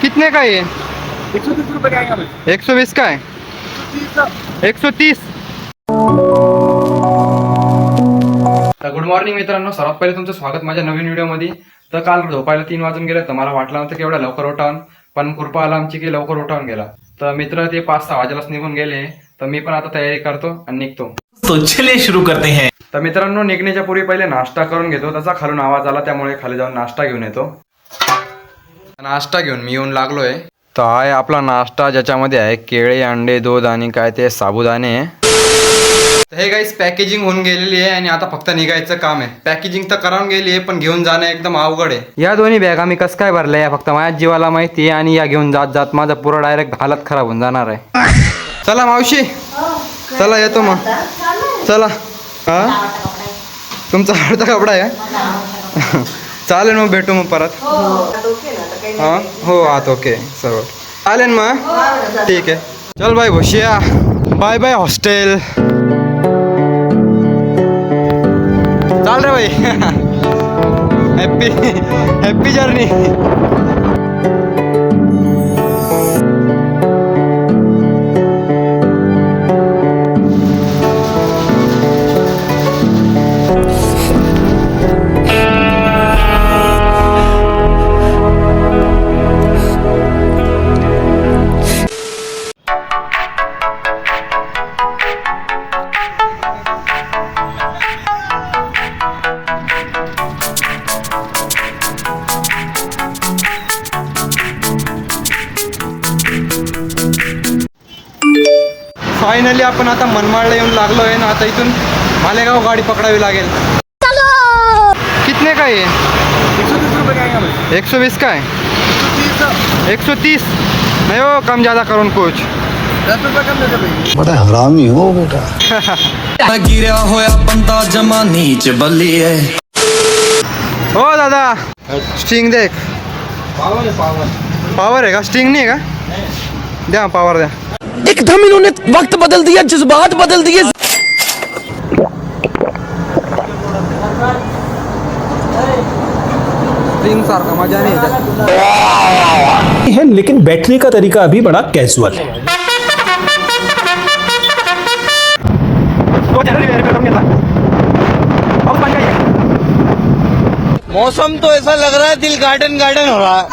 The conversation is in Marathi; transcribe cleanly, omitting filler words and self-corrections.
कितने का ये? 130 रुपए का आएगा भाई। 120 का है? 130। तर गुड मॉर्निंग मित्रांनो, सर्वात पहिले तुमचं स्वागत माझ्या नवीन व्हिडिओमध्ये. तर काल झोपायला 3 वाजून गेले, तर मला वाटलं नव्हतं की एवढ्या लवकर उठावून, पण कृपा आला आमची की लवकर उठावून गेला. तर मित्र ते 5-6 वाजेलाच निघून गेले, तर मी पण आता तयारी करतो आणि निघतो. तो चलिए शुरू करते हैं. तर मित्रांनो, निघण्याच्या पूर्वी पहिले नाश्ता करून घेतो. त्याचा खालून आवाज आला, त्यामुळे खाली जाऊन नाश्ता घेऊन येतो. नाश्ता घेऊन मी येऊन लागलोय. तर आहे आपला नाश्ता, ज्याच्यामध्ये आहे केळी, अंडे, दूध आणि काय ते साबुदाणे. तर हे गाईस पॅकेजिंग होऊन गेलेली आहे आणि आता फक्त निघायचं काम आहे. पॅकेजिंग तर करावून गेली आहे, पण घेऊन जाणं एकदम अवघड आहे. या दोन्ही बॅगा मी कसं काय भरल्या आहे फक्त माझ्या जीवाला माहिती आहे, आणि या घेऊन जात जात माझं पुरं डायरेक्ट हालत खराब होऊन जाणार आहे. चला मावशी, चला येतो मग. चला. हा, तुमचा आवडता कपडा आहे. चालेल, मग भेटू मग परत. हां हो, आत ओके सर्व चालेल मग. ठीक आहे, चल बाय भोशिया. Bye bye hostel. चाल रे भाई. Happy journey. फायनली आपण आता मनमाडला येऊन लागलो आहे ना. आता इथून मालेगाव गाडी पकडावी लागेल. कितने का ये? 130 रुपए का आएगा भाई। 120 का है? 130 नहीं हो, कम ज़्यादा करून कुछ. 10 रुपए कम देते भाई। बड़ा हरामी हो बेटा. गिरा होया बंदा जमा नीच बल्लिए. हो दादा, स्टिंग देख. पावर है का? स्टिंग नहीं है का? द्या पावर द्या. एकदम इन्होंने वक्त बदल दिया, जज्बात बदल दिए. स्टिंग सारखा मजा नहीं है, लेकिन बैठने का तरीका अभी बड़ा कैजुअल है. मौसम तो ऐसा लग रहा है दिल गार्डन गार्डन हो रहा है.